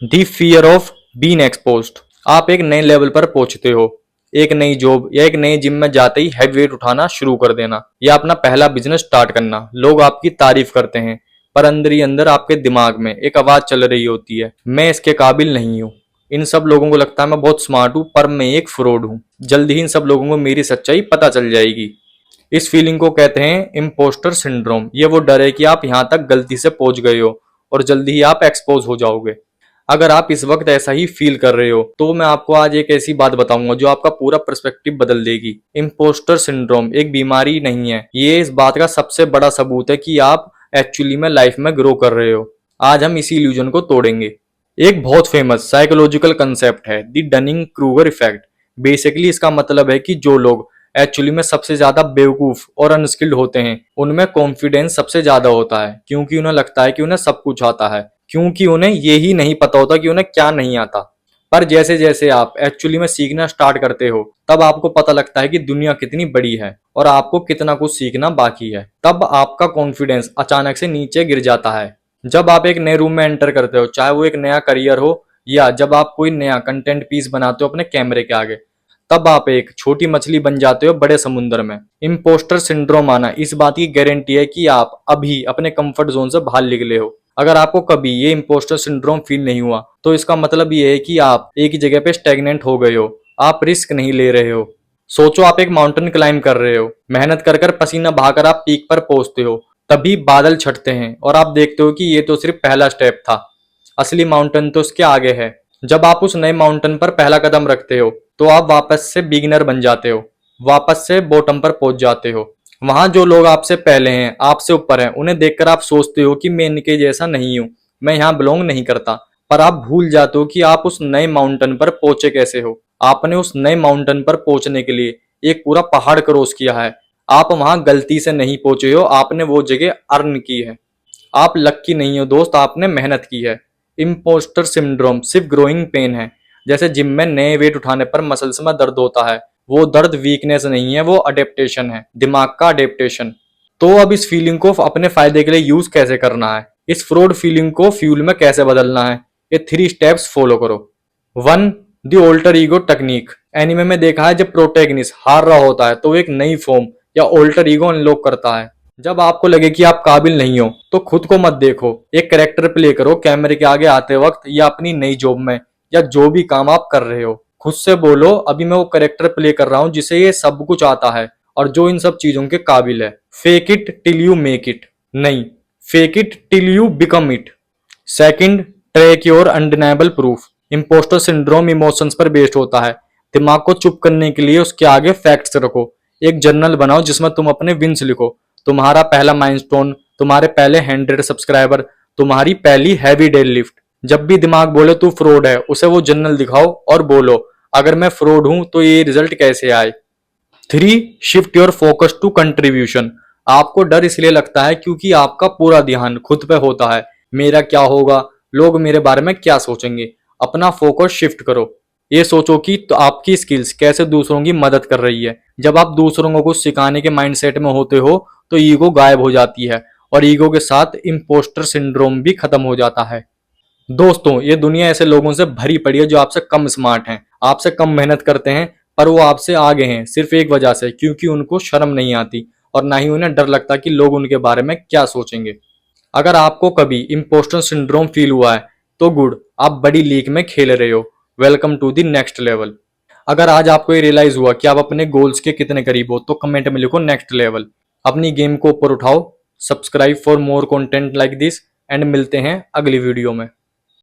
The fear of being exposed. आप एक नए लेवल पर पहुंचते हो, एक नई जॉब या एक नई जिम में जाते ही हैवी वेट उठाना शुरू कर देना या अपना पहला बिजनेस स्टार्ट करना। लोग आपकी तारीफ करते हैं, पर अंदर ही अंदर आपके दिमाग में एक आवाज चल रही होती है, मैं इसके काबिल नहीं हूँ। इन सब लोगों को लगता है मैं बहुत स्मार्ट हूँ, पर मैं एक फ्रॉड हूँ। जल्दी ही इन सब लोगों को मेरी सच्चाई पता चल जाएगी। इस फीलिंग को कहते हैं इम्पोस्टर सिंड्रोम। ये वो डर है कि आप यहाँ तक गलती से पहुंच गए हो और जल्दी ही आप एक्सपोज हो जाओगे। अगर आप इस वक्त ऐसा ही फील कर रहे हो तो मैं आपको आज एक ऐसी बात बताऊंगा जो आपका पूरा पर्सपेक्टिव बदल देगी। इम्पोस्टर सिंड्रोम एक बीमारी नहीं है, ये इस बात का सबसे बड़ा सबूत है कि आप एक्चुअली में लाइफ में ग्रो कर रहे हो। आज हम इसी इल्यूजन को तोड़ेंगे। एक बहुत फेमस साइकोलॉजिकल कंसेप्ट है the Dunning Kruger effect. Basically इसका मतलब है कि जो लोग एक्चुअली में सबसे ज्यादा बेवकूफ और अनस्किल्ड होते हैं उनमें कॉन्फिडेंस सबसे ज्यादा होता है, क्योंकि उन्हें लगता है कि उन्हें सब कुछ आता है, क्योंकि उन्हें ये ही नहीं पता होता कि उन्हें क्या नहीं आता। पर जैसे जैसे आप एक्चुअली में सीखना स्टार्ट करते हो तब आपको पता लगता है कि दुनिया कितनी बड़ी है और आपको कितना कुछ सीखना बाकी है। तब आपका कॉन्फिडेंस अचानक से नीचे गिर जाता है। जब आप एक नए रूम में एंटर करते हो, चाहे वो एक नया करियर हो या जब आप कोई नया कंटेंट पीस बनाते हो अपने कैमरे के आगे, तब आप एक छोटी मछली बन जाते हो बड़े समुद्र में। इम्पोस्टर सिंड्रोम आना इस बात की गारंटी है कि आप अभी अपने कंफर्ट जोन से बाहर निकले हो। अगर आपको कभी ये इम्पोस्टर सिंड्रोम फील नहीं हुआ तो इसका मतलब ये है कि आप एक ही जगह पे स्टेगनेंट हो गए हो, आप रिस्क नहीं ले रहे हो। सोचो आप एक माउंटेन क्लाइंब कर रहे हो, मेहनत कर कर पसीना बहाकर आप पीक पर पहुंचते हो, तभी बादल छटते हैं और आप देखते हो कि ये तो सिर्फ पहला स्टेप था, असली माउंटेन तो उसके आगे है। जब आप उस नए माउंटेन पर पहला कदम रखते हो तो आप वापस से बिगिनर बन जाते हो, वापस से बॉटम पर पहुंच जाते हो। वहां जो लोग आपसे पहले हैं, आपसे ऊपर हैं, उन्हें देखकर आप सोचते हो कि मैं इनके जैसा नहीं हूं, मैं यहाँ बिलोंग नहीं करता। पर आप भूल जाते हो कि आप उस नए माउंटेन पर पहुंचे कैसे हो। आपने उस नए माउंटेन पर पहुंचने के लिए एक पूरा पहाड़ क्रॉस किया है। आप वहां गलती से नहीं पहुंचे हो, आपने वो जगह अर्न की है। आप लक्की नहीं हो दोस्त, आपने मेहनत की है। इम्पोस्टर सिंड्रोम सिर्फ ग्रोइंग पेन है। जैसे जिम में नए वेट उठाने पर मसल्स में दर्द होता है, वो दर्द वीकनेस नहीं है, वो अडेप्टेशन है, दिमाग का अडेप्टेशन। तो अब इस फीलिंग को अपने फायदे के लिए यूज कैसे करना है, इस फ्रॉड फीलिंग को फ्यूल में कैसे बदलना है, ये 3 स्टेप्स फॉलो करो। 1. The alter ego technique. Anime में देखा है जब प्रोटैगनिस्ट हार रहा होता है तो वो एक नई फॉर्म या ऑल्टर ईगो अनलॉक करता है। जब आपको लगे कि आप काबिल नहीं हो तो खुद को मत देखो, एक कैरेक्टर प्ले करो कैमरे के आगे आते वक्त या अपनी नई जॉब में या जो भी काम आप कर रहे हो। खुद से बोलो अभी मैं वो कैरेक्टर प्ले कर रहा हूँ जिसे ये सब कुछ आता है और जो इन सब चीजों के काबिल है। Fake it till you make it, नहीं fake it till you become it. Second, track your undeniable proof. Imposter syndrome emotions पर बेस्ड होता है। दिमाग को चुप करने के लिए उसके आगे फैक्ट्स रखो। एक जर्नल बनाओ जिसमें तुम अपने विंस लिखो, तुम्हारा पहला माइलस्टोन, तुम्हारे पहले 100 सब्सक्राइबर, तुम्हारी पहली हैवी डेड लिफ्ट। जब भी दिमाग बोले तू फ्रॉड है, उसे वो जर्नल दिखाओ और बोलो अगर मैं फ्रॉड हूं तो ये रिजल्ट कैसे आए। 3. Shift your focus to contribution. आपको डर इसलिए लगता है क्योंकि आपका पूरा ध्यान खुद पे होता है। मेरा क्या होगा, लोग मेरे बारे में क्या सोचेंगे। अपना फोकस शिफ्ट करो, ये सोचो कि तो आपकी स्किल्स कैसे दूसरों की मदद कर रही है। जब आप दूसरों को कुछ सिखाने के माइंडसेट में होते हो तो ईगो गायब हो जाती है और ईगो के साथ इम्पोस्टर सिंड्रोम भी खत्म हो जाता है। दोस्तों, ये दुनिया ऐसे लोगों से भरी पड़ी है जो आपसे कम स्मार्ट हैं, आपसे कम मेहनत करते हैं, पर वो आपसे आगे हैं सिर्फ एक वजह से, क्योंकि उनको शर्म नहीं आती और ना ही उन्हें डर लगता कि लोग उनके बारे में क्या सोचेंगे। अगर आपको कभी इम्पोस्टर सिंड्रोम फील हुआ है तो गुड, आप बड़ी लीग में खेल रहे हो। Welcome to the next level. अगर आज आपको ये रियलाइज हुआ कि आप अपने गोल्स के कितने करीब हो तो कमेंट में लिखो नेक्स्ट लेवल। अपनी गेम को ऊपर उठाओ। Subscribe for more content like this and मिलते हैं अगली वीडियो में।